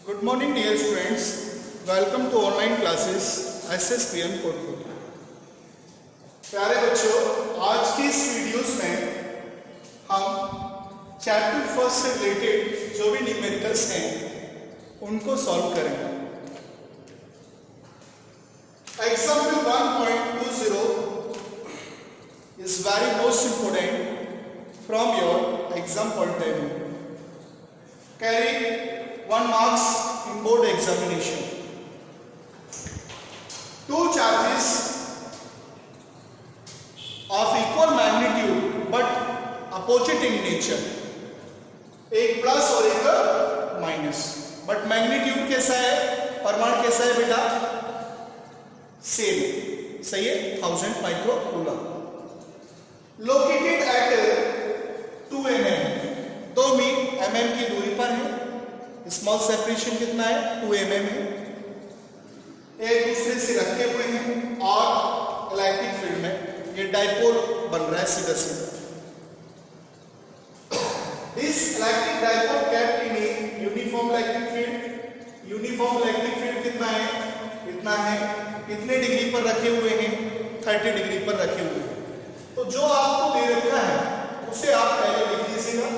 Good morning dear students. Welcome to online classes SSPM कोटपुर। प्यारे बच्चों, आज की इस वीडियोस में हम चैप्टर फर्स्ट से रिलेटेड जो भी न्यूमेरिकल्स हैं उनको सॉल्व करेंगे। Example 1.20 is very most important from your exam point of view. Carry 1 marks in board examination. Two charges of equal magnitude but opposite in nature. एक plus और एक minus, but magnitude कैसा है, परिमाण कैसा है बेटा, सेम, सही है, 1000 micro coulomb. Located at 2 mm, 2 mm की दूरी पर है। स्मॉल सेपरेशन कितना है, 2 mm है। एक दूसरे से रखे हुए हैं और इलेक्ट्रिक फील्ड में ये डाइपोल बन रहा है सीधा सीधा। This electric dipole kept in a uniform electric field. Uniform electric field कितना है, इतना है। कितने डिग्री पर रखे हुए हैं, 30 डिग्री पर रखे हुए हैं। तो जो आपको दे रखा है उसे आप पहले लिख लीजिएगा।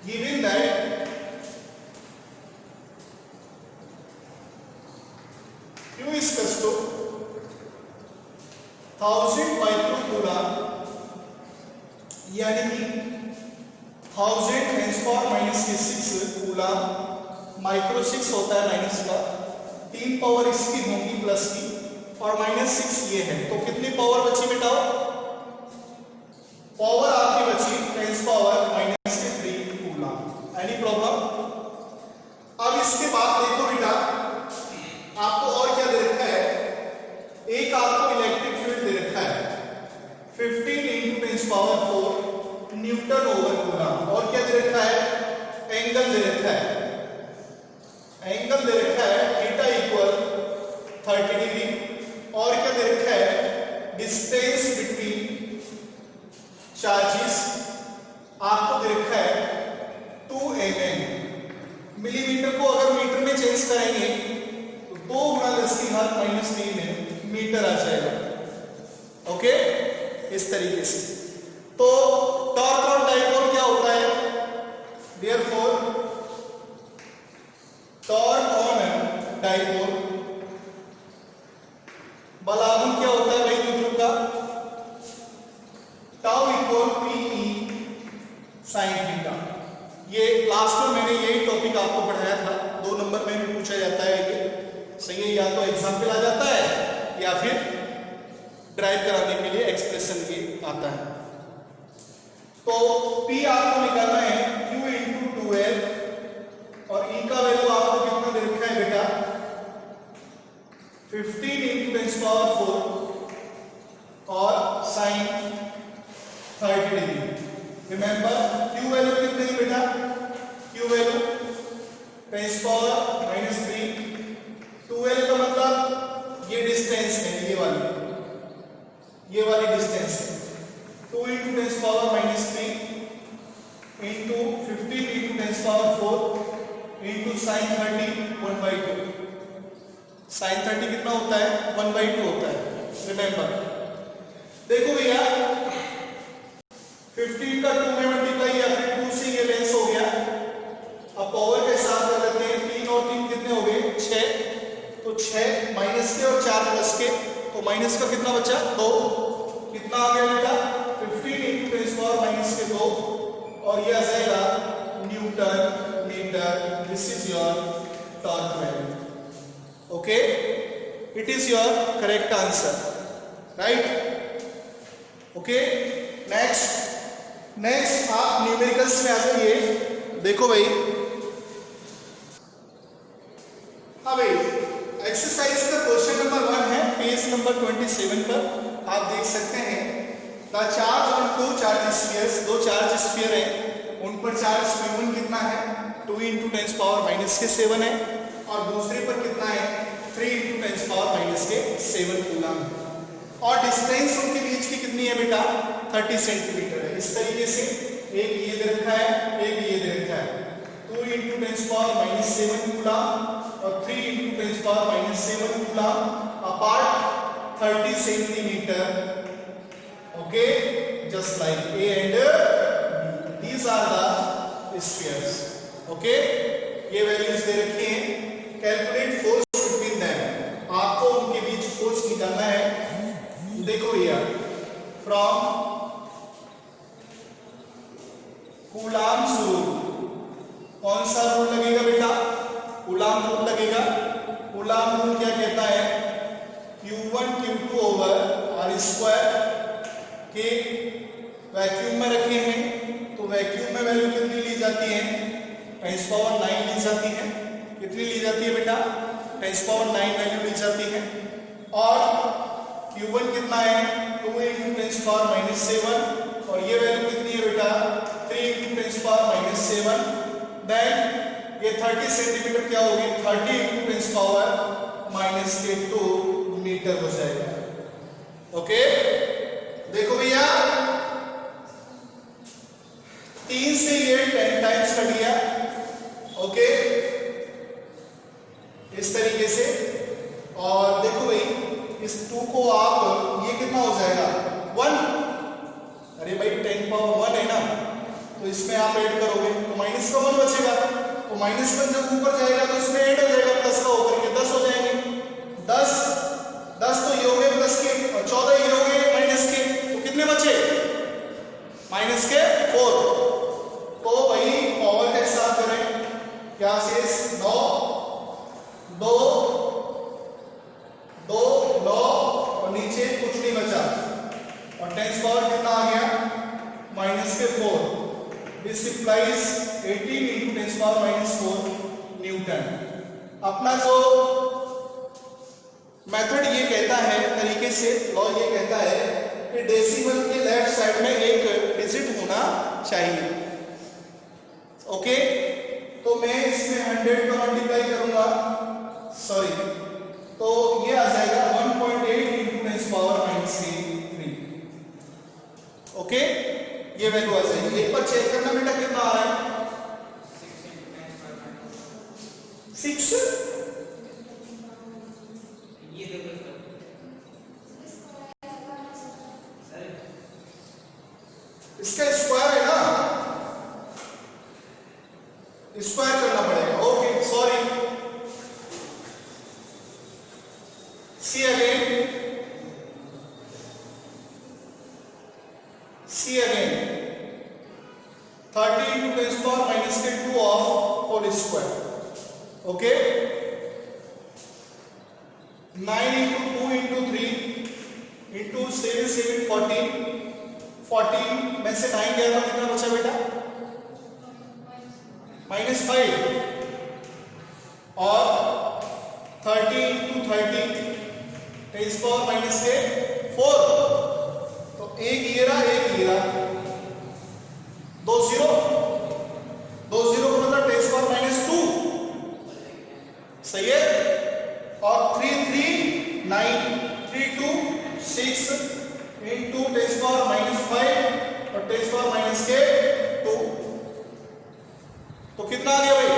Given that Q is equals to 1000 micro coulomb, यानी कि 1000 10⁻⁶ कूलम, माइक्रो 6 होता है माइनस का, 3 पावर इसकी होंगी प्लस की और -6 ये है। तो कितनी पावर बची बेटाओ, पावर आपकी बची 10⁻³ कूलम। Any problem? अब इसके बाद देखो बेटा, आपको और क्या दे रखा है, एक आपको इलेक्ट्रिक फील्ड दे रखा है 15 × 10⁴ न्यूटन ओवर कूलम, और क्या दे रखा है, एंगल दे रखा है। एंगल दे रखा है थीटा इक्वल 30 डिग्री, और क्या दे रखा है, डिस्टेंस बिटवीन चार्जेस आपको दे रखा है 2 mm। मिलीमीटर को अगर मीटर में चेंज करेंगे तो 2 × 10⁻³ में मीटर आ जाएगा। ओके, इस तरीके से। तो टॉर्क ऑन डाइपोल क्या होता है, देयरफॉर टॉर्क ऑन डाइपोल बलागुण क्या होता है भाई द्विध्रुव का, tau equal PE sin theta. ये लास्ट में मैंने यही टॉपिक आपको पढ़ाया था, 2 नंबर में भी पूछा जाता है ये, सही है, या तो एग्जाम्पल आ जाता है या फिर ड्राइव कराने के लिए एक्सप्रेशन भी आता है। तो P आपको निकालना है Q × 2L, और E का वैल्यू आपको कितना दे रखा है बेटा, 15 × 10⁴ और sin 30 degree. Remember Q value कितनी है बेटा, Q वैल्यू 10⁻³ 2L का मतलब ये डिस्टेंस है, ये वाली डिस्टेंस है। 2 × 10⁻³ into 15 × 10⁴ into sin 30 1/2। sin 30 कितना होता है, 1/2 होता है। रिमेंबर देखो भैया, 15 का 2 में मल्टीप्लाई या फिर 2 से ये लेंस हो गया। अब पावर के साथ कर लेते हैं, 3 और 3 कितने हो गए, 6। तो 6 माइनस के और 4 प्लस के, तो माइनस का कितना बचा, 2। कितना आ गया बेटा, 15 × 10⁻² 2, और ये आ जाएगा newton metre. This is your torque value. Okay, it is your correct answer, right. Okay, next आप न्यूमेरिकल्स में आ जाइए। देखो भाई, हाँ भाई, एक्सरसाइज का क्वेश्चन नंबर 1 है, पेज नंबर 27 पर आप देख सकते हैं। The charge on 2 charge spheres, 2 charge sphere हैं, उन पर चार्ज Q1 कितना है, 2 × 10⁻⁻⁷ है, और दूसरे पर कितना है, 3 × 10⁻⁷ कूलम, और डिस्टेंस उनके बीच की कितनी है बेटा, 30 सेंटीमीटर है। इस तरीके से एक ये दे रखा है, एक ये दे रखा है। 2 into 10 power minus 7 कूलम और 3 into 10 power minus 7 coulomb apart 30 centimeter. Okay, just like A and B. These are the spheres. Okay, ये वैल्यूज दे रखी हैं. Calculate force between them. आपको उनके बीच फोर्स निकालना है. देखो भैया, फ्रॉम कूलम्स रूल, कौन सा रूल लगेगा बेटा? कूलम रूल लगेगा. कूलम रूल क्या कहता है? Q1 Q2 over R square के वैक्यूम में रखे हैं, तो वैक्यूम में वैल्यू कितनी ली जाती है? 10 पावर 9 ली जाती है. कितनी ली जाती है बेटा? 10 पावर 9 वैल्यू ली जाती है. और Q1 कितना है? 2 into 10 पावर माइनस 7 और ये वैल्यू कितनी है बेटा? 3 into 10 पावर माइनस 7. देन ये 30 सेंटीमीटर क्या होगी? 30 into 10 पावर माइनस 2 मीटर हो जाएगा. ओके, देखो भैया 3 से ये 10 टाइम्स कट गया. ओके, इस तरीके से. और देखो भाई इस 2 को आप, ये कितना हो जाएगा? 1. अरे भाई 10 पावर 1 है ना, तो इसमें आप ऐड करोगे तो माइनस का 1 बचेगा. तो माइनस 1 जब ऊपर जाएगा तो इसमें ऐड हो जाएगा, प्लस का होकर के 10 हो जाएंगे. 10 तो ये हो गए प्लस के और 14 ये हो गए माइनस के. तो कितने बचे? माइनस के 4. तो भाई पावर के साथ करें, क्या शेष? 9 2 2 9 और नीचे कुछ नहीं बचा. और 10 पावर कितना आ गया? माइनस के 4. This implies 18 into 10 power minus 4 Newton. अपना जो मेथड ये कहता है, तरीके से लॉ ये कहता है कि डेसिमल के लेफ्ट साइड में एक डिजिट होना चाहिए. ओके, तो मैं इसमें 100 का मल्टीप्लाई करूंगा, सॉरी, तो ये आ जाएगा 1.8 into 10 पावर माइनस 3. ओके, ये वैल्यू आ जाएगी. एक बार चेक करना बेटा कितना आ रहा है? 6. इसका स्क्वायर है ना, स्क्वायर करना पड़ेगा. Okay, sorry. See again 30 into 10 power minus 2 of whole square. Okay, 9 into 2 into 3 into 7 7 14. 14 में से 9 गया तो कितना बचा बेटा? माइनस 5. और 30 into 30 10 पावर माइनस 4. तो एक ये रहा, एक ये रहा. 2 0 को मतलब 10 पावर माइनस 2. सही है. और 3 3 9 3 2 6 into 10 पावर माइनस 5 और 10 पावर माइनस 2. तो कितना आ गया भाई?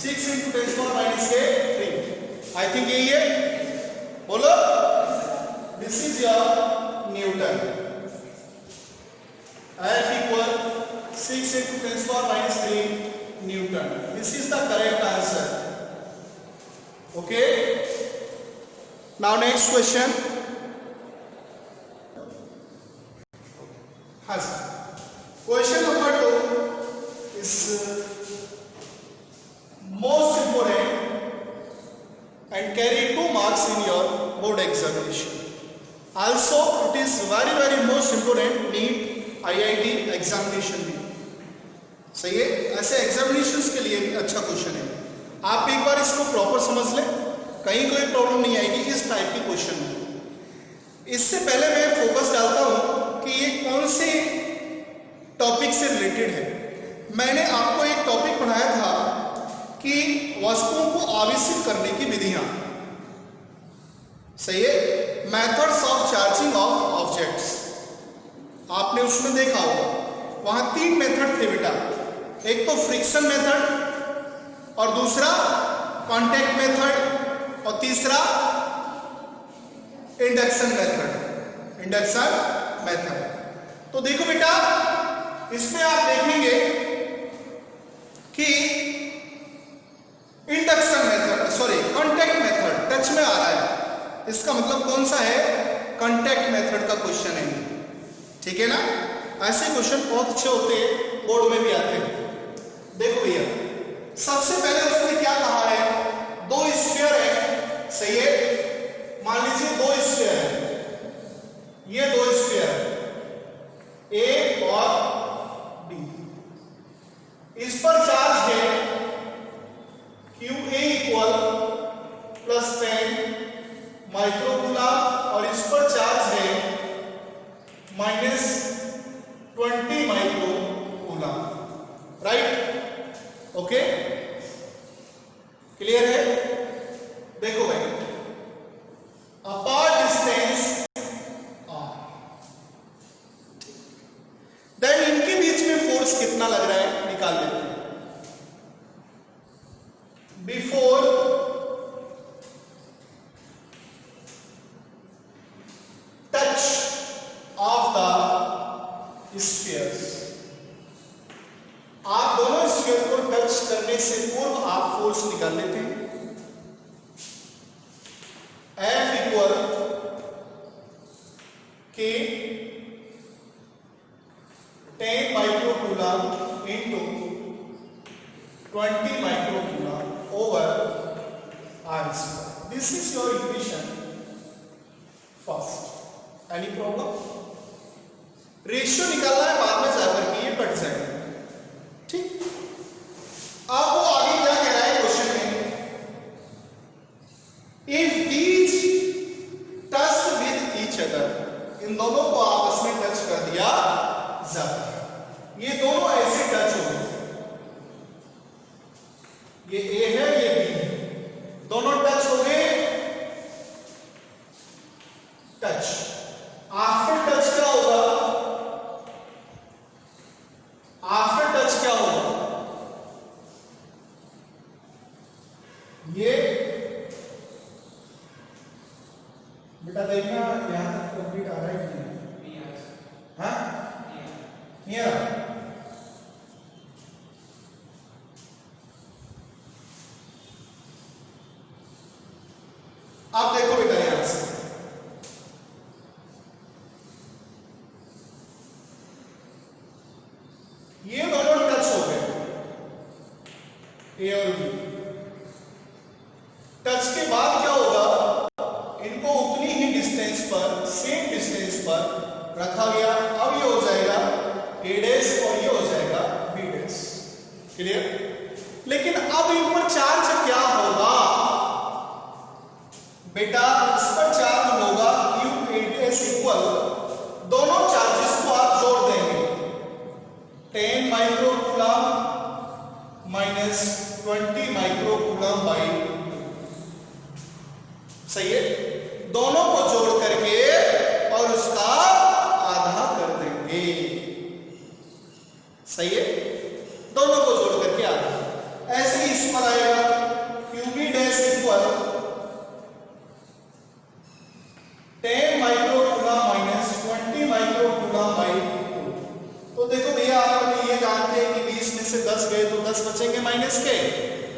6 into 10 power minus 3. I think यही है. बोलो, this is your Newton. F equal 6 into 10 power minus 3 Newton. This is the correct answer. Okay. Now next question. Yes. Question number 2 is most important and carry 2 marks in your board examination. Also, it is very most important need IIT examination भी. सही है. ऐसे examinations के लिए भी अच्छा question है. आप एक बार इसको प्रॉपर समझ लें, कहीं कोई प्रॉब्लम नहीं आएगी इस टाइप के क्वेश्चन में. इससे पहले मैं फोकस डालता हूं कि ये कौन से टॉपिक से रिलेटेड है. मैंने आपको एक टॉपिक पढ़ाया था कि वस्तुओं को आविष्कृत करने की विधियां. सही है. Methods of charging of objects आपने उसमें देखा होगा. वहां 3 मेथड थे बेटा. एक तो फ्रिक्शन मेथड और दूसरा कांटेक्ट मेथड और तीसरा इंडक्शन मेथड। तो देखो बेटा, इसमें आप देखेंगे कि induction method, sorry contact method touch में आ रहा है, इसका मतलब कौन सा है? कांटेक्ट मेथड का क्वेश्चन है, ठीक है ना। ऐसे क्वेश्चन बहुत अच्छे होते हैं, बोर्ड में भी आते हैं। देखो भैया, सबसे पहले उसने क्या कहा है? दो स्फीयर है, सही है। मान लीजिए दो स्फीयर है, ये दो स्फीयर है ए और बी, इस पर चार्ज है QA इक्वल +10 माइक्रोकूलम और इस पर चार्ज है -20 माइक्रोकूलम, राइट? ओके, क्लियर है? देखो भाई, अपार्ट डिस्टेंस देन इनके बीच में फोर्स कितना लग रहा है निकाल लेते हैं। Before touch of the spheres, आप दोनों स्फीयर को टच करने से पूर्व आप फोर्स निकाल लेते हैं। F equal K 10 microcoulomb into 20 microcoulomb over R square. This is your equation first. Any problem? Ratio निकालना है, बाद में जाकर के ये कट जाएगा, ठीक। अब वो आगे क्या कह रहा है क्वेश्चन में? If these touch with each other, इन दोनों को आपस में टच कर दिया जाता है, ये दोनों ऐसे टच हो गए, ये ए है ये बी है, दोनों टच हो गए। टच आफ्टर टच क्या होगा? आफ्टर टच क्या होगा? ये बेटा देखना यहां तक कंप्लीट आ रहा है कि नहीं? हाँ, नहीं आ रहा। आप देखो बेटा यहां से, ये दोनों टच हो गए, ए और बी। टच के बाद क्या होगा? इनको उतनी ही डिस्टेंस पर, सेम डिस्टेंस पर रखा गया। अब ये हो जाएगा ए डैश और ये हो जाएगा बी डैश, क्लियर? लेकिन अब इन पर चार्ज क्या होगा बेटा? इस पर चार्ज होगा QA डैश इक्वल, दोनों चार्जेस को आप जोड़ देंगे, 10 माइक्रोकूलम माइनस 20 माइक्रोकूलम बाई 2, सही है। दोनों को जोड़ करके और उसका आधा कर देंगे, सही है। दोनों को जोड़ करके आधा, ऐसे ही इस पर आएगा QB dash equal 10 microcoulomb minus 20 microcoulomb by 2। तो देखो भैया, आप ये जानते हैं कि 20 में से 10 गए तो 10 बचेंगे माइनस के,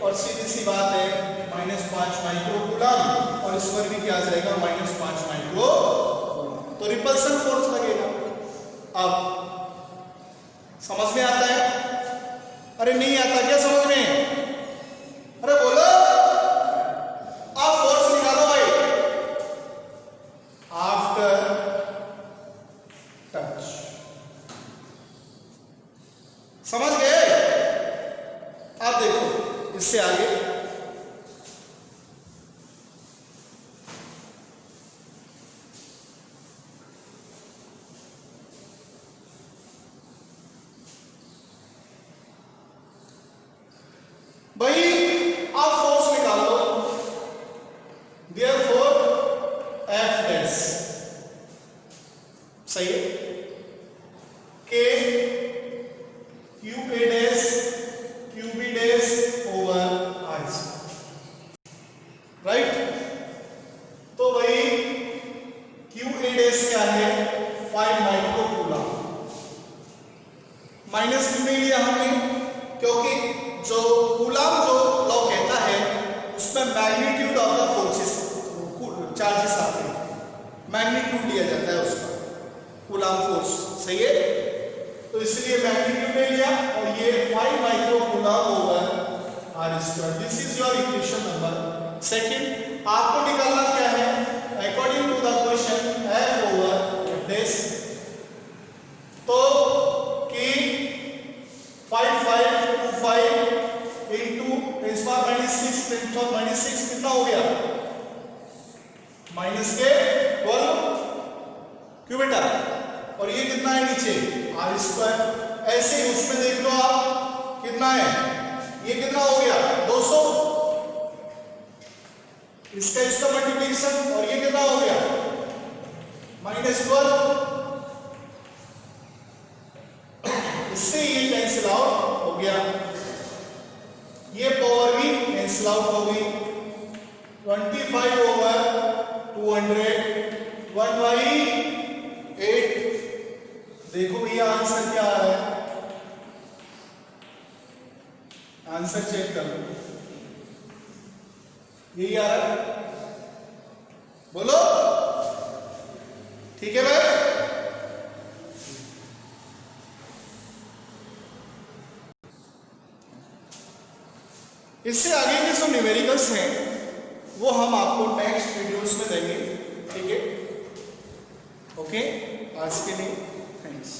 और सीधी सी बात है -5 माइक्रोकूलम, और इस पर भी क्या आ जाएगा? -5 माइक्रोकूलम। तो रिपल्सन फोर्स लगेगा। अब समझ में आता है? अरे नहीं आता क्या समझ में? अरे बोलो, आप फोर्स निकालो भाई। आफ्टर टच, समझ गए? आप देखो इससे आगे, भाई आप फोर्स निकाल लो। देयरफॉर F डैश, सही है, K QA डैश जो कूलाम जो लॉ कहता है उसमें magnitude of the forces charges आते हैं, मैग्नीट्यूड लिया जाता है उसका, कूलाम फोर्स, सही है। तो इसलिए मैग्नीट्यूड ले लिया और ये 5 micro coulomb over R square. This is your equation number second. आपको निकालना क्या है, according to the question F over this, तो कि 5 5 2 5 into 10 power -6 10 power -6 कितना हो गया, माइनस के 12, क्यों बेटा, और ये कितना है नीचे आर स्क्वायर। ऐसे ही उसमें देख लो आप कितना है, ये कितना हो गया 200, इसका मल्टीप्लिकेशन, और ये कितना हो गया -12, इससे ये कैंसिल आउट हो गया, ये पावर भी कैंसिल आउट हो गई। 25 ओवर 200 1/8। देखो भैया आंसर क्या आ रहा है, आंसर चेक कर लो, यही आ रहा है, बोलो ठीक है भाई। इससे आगे के जो न्यूमेरिकल्स हैं वो हम आपको नेक्स्ट वीडियोस में देंगे, ठीक है। ओके, आज के लिए थैंक्स।